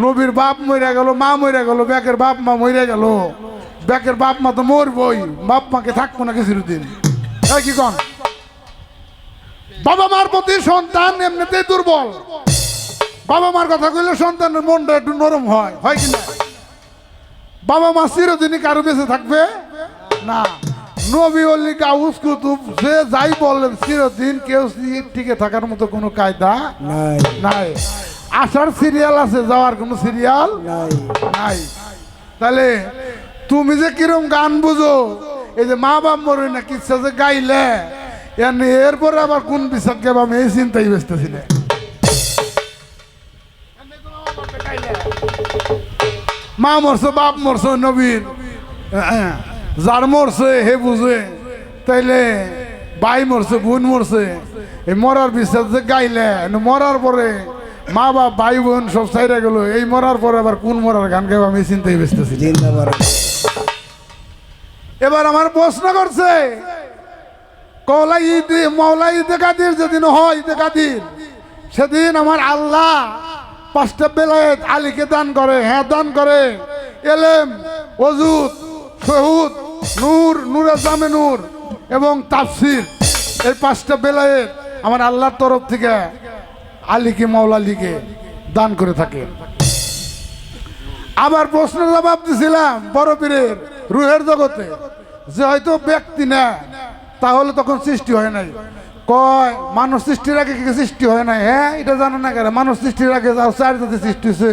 নবীর বাপ মরে গেল, মা মরে গেল, ব্যাকের বাপ মা মরে গেল, ব্যাকের বাপ মা তো মরবই, বাপ মাকে থাকবো না কিছু দিন। কি কন? বাবা মার প্রতি সন্তান এমনিতেই দুর্বল। বাবা মার কথা কইলে সন্তানের মনটা একটু নরম হয়, হয় কিনা? বাবা মা চিরদিনই কারো বেঁচে থাকবে না। নবী ওলি গাউস কুতুব যে যাই বলেন চিরদিন কেউ টিকে থাকার মতো কোনো কায়দা নাই। আসার সিরিয়াল আছে, যাওয়ার কোনো সিরিয়াল নাই। তাহলে তুমি যে কিরম গান বুঝো, এই যে মা বাপ মরে না কিচ্ছা যে গাইলে, এরপরে আবার কোন বিশ্বাস গাব আমি এই চিন্তাই বেসতেছি না। মা মরছে, বাপ মরছে, নবীর যার মরছে হে বুঝে, তাইলে ভাই মরছে, বোন মরছে, এই মরার বিশ্বাস যে গাইলে, মরার পরে মা বাপ ভাই বোন সব সাইরা গেল, এই মরার পরে আবার কোন মরার গান গাইব আমি চিন্তাই বেসতেছি। এবার আমার প্রশ্ন করছে, কওলা ঈদে মাওলা ঈদে কাদির যেদিন হয়, ঈদে কাদির সেদিন আমার আল্লাহ 5টা বেলায়েত আলীকে দান করে। হ্যাঁ, দান করে। এলেম, ওজুদ, শহুদ, নূর, নূরে জামে নূর এবং তাফসির, এই 5টা বেলায়েত আমার আল্লাহর তরফ থেকে আলীকে মাওলা আলীকে দান করে থাকে। আবার প্রশ্নের জবাব দিছিলাম বড় পীরের রুহের জগতে, যে হয়তো ব্যক্তি না, তাহলে তখন সৃষ্টি হয় নাই। কয় মানুষ সৃষ্টির আগে কি সৃষ্টি হয় নাই? হ্যাঁ, এটা জানো না কেন? মানুষ সৃষ্টির আগে 4 জাতি সৃষ্টি হয়েছে,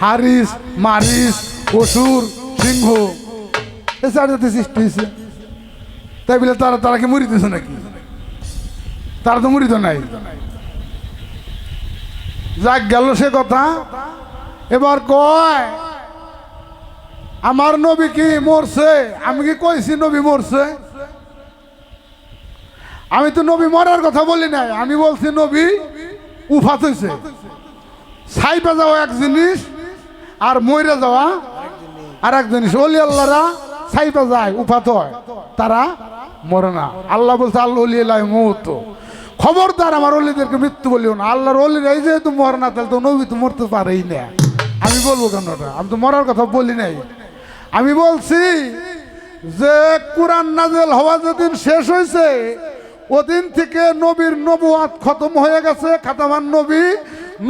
হারিস, মারিস, অসুর, সিংহ, এই 4 জাতি সৃষ্টি হয়েছে। তাই বলে তারা কি মরিতেছে নাকি? তারা তো মরিত নাই। যাক গেল সে কথা। এবার কয় আমার নবী কি মরছে? আমি কি কইছি নবী মরছে? আমি তো নবী মরার কথা বলি নাই, আমি বলছি নবী উফাত হয়েছে। ছাইপা যাওয়া এক জিনিস আর মইরা যাওয়া আর এক জিনিস। অলি আল্লাহরা ছাইপা যায়, উফাত হয়, তারা মরে না। আল্লাহ বলছে আল্লাহ অলি আল্লাহ মৌত। খবরদার আমার অলিদেরকে মৃত্যু বলিও না। আল্লাহর অলিরাই যেহেতু মরে না, তাহলে তো নবী তো মরতে পারেই না। আমি বলবো কেন? আমি তো মরার কথা বলি নাই। আমি বলছি যে কুরআন নাযিল হওয়া যেদিন শেষ হয়েছে, ওদিন থেকে নবীর নবুয়াত খতম হয়ে গেছে, খাতামান নবী,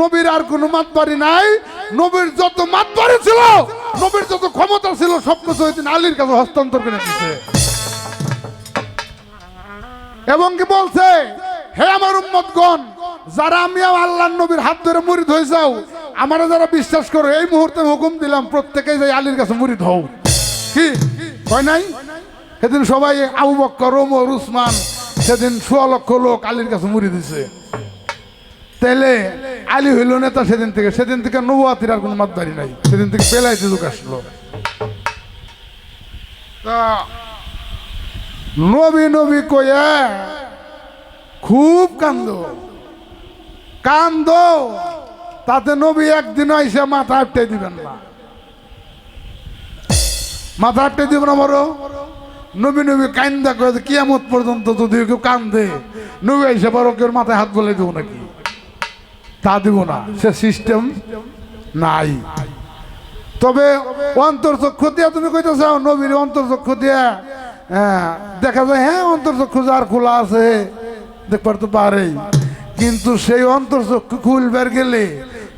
নবীর আর কোনো মাতবাড়ি নাই। নবীর যত মাতবাড়ি ছিল, নবীর যত ক্ষমতা ছিল, সবকিছু ওই দিন আলীর কাছে হস্তান্তর করে দিচ্ছে। এবং কি বলছে, হে আমার উম্মতগণ, যারা আমি আল্লাহর নবীর হাত ধরে মুরিদ হয়ে যাও, আমারা যারা বিশ্বাস করো, এই মুহূর্তে হুকুম দিলাম প্রত্যেকেই যাই আলীর কাছে মুরিদ হও। কি হয় নাই? সেদিন সবাই আবু বকর, ওমর, উসমান, সেদিন 1.5 লক্ষ লোক আলীর কাছে মুরিদ দিছে। তাইলে আলী হইল নেতা সেদিন থেকে। সেদিন থেকে নবুয়াতির আর কোনো মাতবাড়ি নাই, সেদিন থেকে বেলাইতে যুগ আসলো। তা নবী নবী কয়ে খুব কান্দ, তাতে নবী একদিন আইসা মাথা আটটে দিবেন না, মাথা আটটে দিবেন না। বড় নবী নবী কান্দা কয়ে কিয়ামত পর্যন্ত যদি কেউ কান্দে, নবী আইসা বড় কেউ মাথায় হাত বলে দেবো নাকি? তা দিব না, সে সিস্টেম নাই। তবে অন্তর্চক্ষু দিয়া তুমি কইতে চাও, নবীর অন্তর্চক্ষু দিয়া দেখা যায়, হ্যাঁ অন্তর্চক্ষু যার খোলা আছে দেখবার তো পারেই, কিন্তু সেই অন্তর্চক্ষু খুলবার গেলে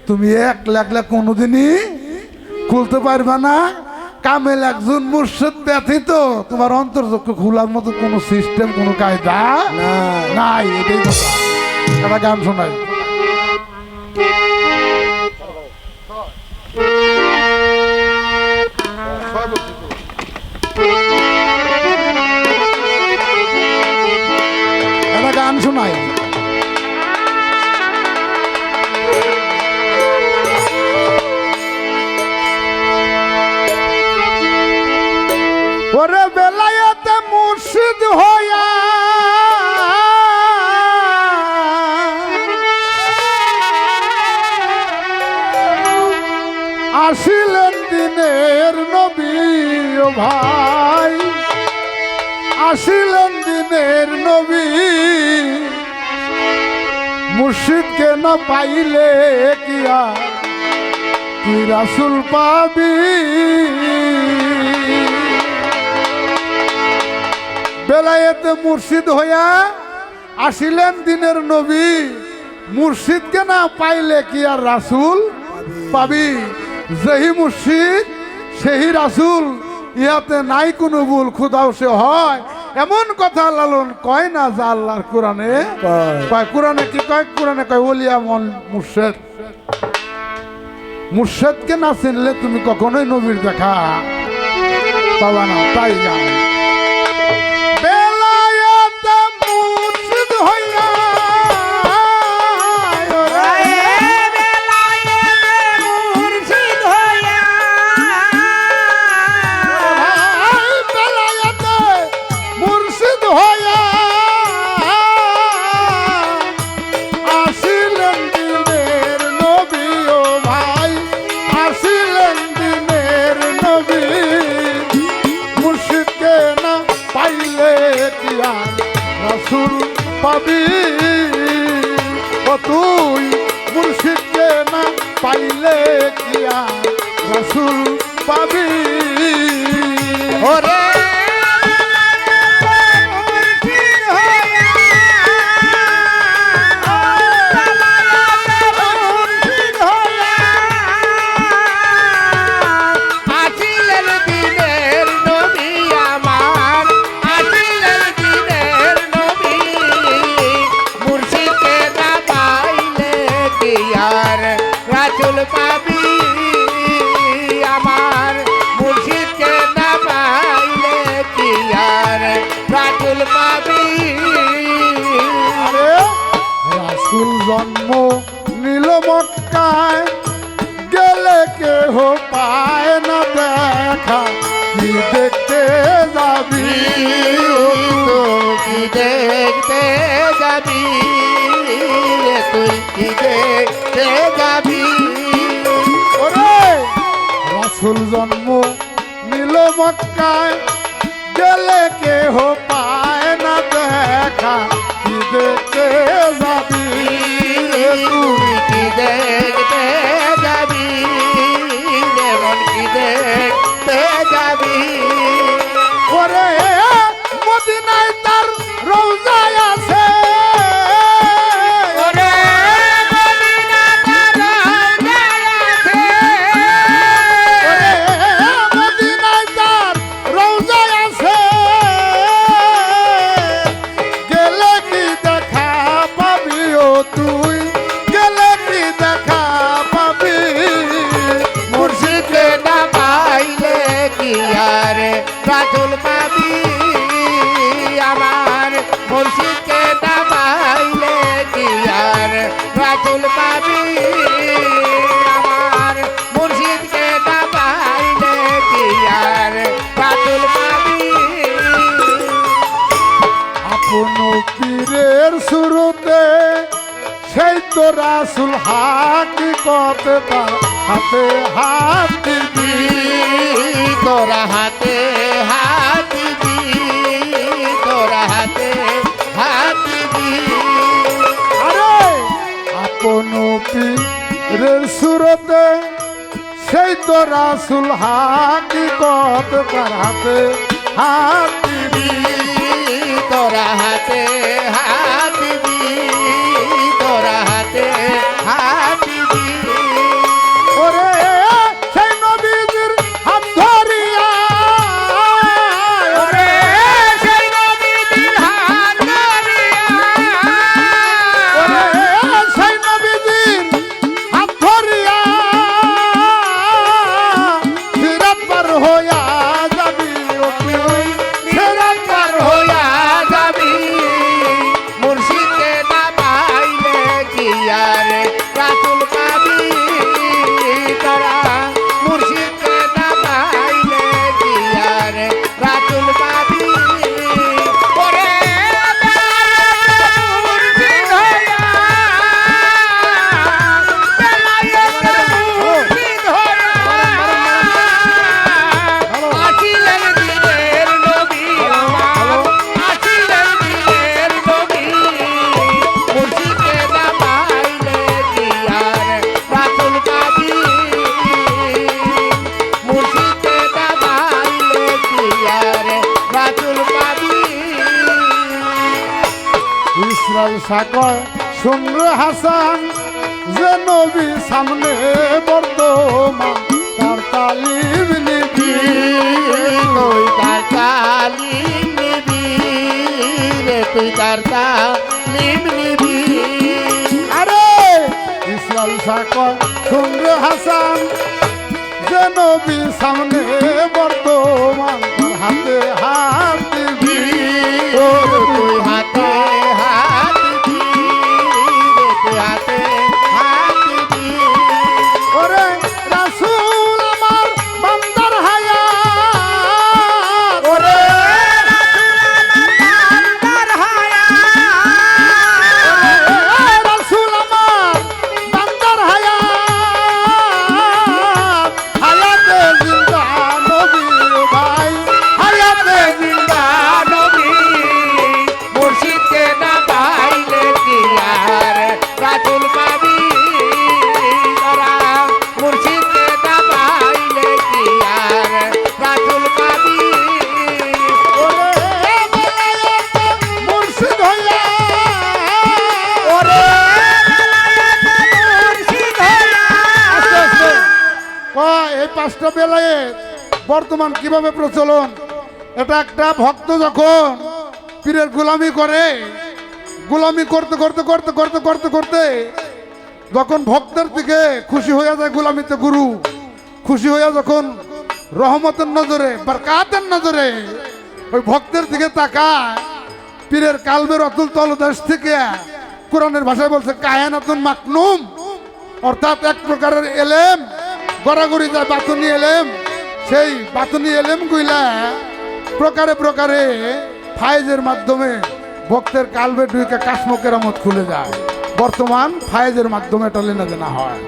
তুমি একলা কোনোদিনই খুলতে পারবে না। কামেল একজন মুর্শিদ ব্যতীত তোমার অন্তর্চক্ষু খোলার মতো কোনো সিস্টেম, কোনো কায়দা নাই। এটাই কথা। একটা গান শোনাই। একটা গান শোনাই। ওরে বেলায়েতে মুর্শিদ হইয়া আসিলেন দিনের নবী, ও ভাই আসিলেন দিনের নবী। মুর্শিদকে না পাইলে কিয়া তুই রাসূল পাবি। বেলায়েতে মুর্শিদ হইয়া আসিলেন দিনের নবী, মুর্শিদকে না পাইলে কি আর রাসূল পাবি। যেহি মুর্শিদ সেই রাসূল, ইহাতে নাই কোনো ভুল, খুদাও সে হয়। এমন কথা লালন কয় না যা আল্লাহর কোরআনে কয়। কোরআনে কি কয়? কোরআনে কয় ওলিয়া মন মুর্শিদ। মুর্শিদকে না চিনলে তুমি কখনোই নবীর দেখা পাবা না। তাই গান বেলায়েতে মুর্শিদ হইয়া রাসূল পাবি। ও তুই মুর্শিদকে না পাইলে কিয়া রাসূল পাবি। ওরে পাবি আমার মুর্শিদকে না পাইলে কি আর রাসূল পাবি। রাসূল জন্ম নিল মক্কায়, গেলে কেহ পায় না দেখা। কি দেখতে যাবি, কি দেখতে যাবি, তুই কি দেখতে যাবি। রাসূল জন্ম নিল মক্কায়, গেলে কেহ পায় না দেখা। কি দেখতে যাবি, তুই কি দেখতে যাবি, যেমন কি দেখতে যাবি। ওরে মদিনায় তার রওজায় আছে, রাসুল হাকিকত তার হাতে হাত দিবি তোরা হাতে হাত দিবি তোরা হাতে হাত দিবি আরে আপন পীরের সুরতে সেই তো রাসুল হাকিকত তার হাতে হাত দিবি তোরা হাতে হাত দিবি তোরা হাতে হাত দিবি ওরে সেই নবীজির হাত ধরিয়া ওরে সেই নবীজির হাত ধরিয়া ওরে সেই নবীজির হাত ধরিয়া সিরাত পার হইয়া যাবি ও তুই সিরাত পার হইয়া যাবি মুর্শিদকে না পাইলে কি আর রাসূল পাবি তোরা মুর্শিদকে না পাইলে কি আর রাসূল পাবি ওরে মুর্শিদ হইয়া মুর্শিদ হইয়া আসিলেন দিনের নবী আমার আসিলেন দিনের নবী মুর্শিদকে না পাইলে কি আর রাসূল পাবি মুর্শিদকে না পাইলে কি আর রাসূল পাবি ইসরাইল সাকর শুনরে হাসান যে নবী সামনে বর্তমান তার তালিম নিবি তুই তার তালিম নিবি রে তুই তার তালিম নিবি আরে ইসরাইল সাকর শুনরে হাসান যে নবী সামনে বর্তমান তার হাতে হাত দিবি ও তুই হাতে হাত দিবি রে তুই হাতে হাত দিবি ওরে রাসূল আমার বান্দার হায়াত ওরে রাসূল হায়াত রাসূল আমার বান্দার হায়াত হায়াতে জিন্দা নবী ভাই হায়াতে জিন্দা নবী মুর্শিদকে না পাইলে কি আর রাসূল পাবি তোরা মুর্শিদকে না পাইলে কি আর রাসূল পাবি ওরে বেলায়েতে মুর্শিদ হইয়া ওরে মুর্শিদ হইয়া আস্তে আস্তে এই পাঁচটা বেলায় বর্তমান কিভাবে প্রচলন এটা একটা ভক্ত যখন পীরের গোলামি করে গোলামি করতে করতে করতে করতে করতে করতে যখন ভক্তের দিকে খুশি হয়ে যায় গোলামিতে গুরু খুশি হয়ে যখন রহমতের নজরে বরকাতের নজরে ওই ভক্তের দিকে তাকায় পীরের কালবের অতুল তলদেশ থেকে কোরআনের ভাষায় বলছে কায়ানাতুন মাকনুম অর্থাৎ এক প্রকারের এলেম গড়াগড়ি যায় বাতুনি এলেম সেই বাতুনি এলেম গুইলা প্রকারে প্রকারে ফায়েজের মাধ্যমে ভক্তের কালবে ডুইকে কাশমো কেরামত খুলে যায় বর্তমান ফায়েজের মাধ্যমে এটা লেনা দেনা হয়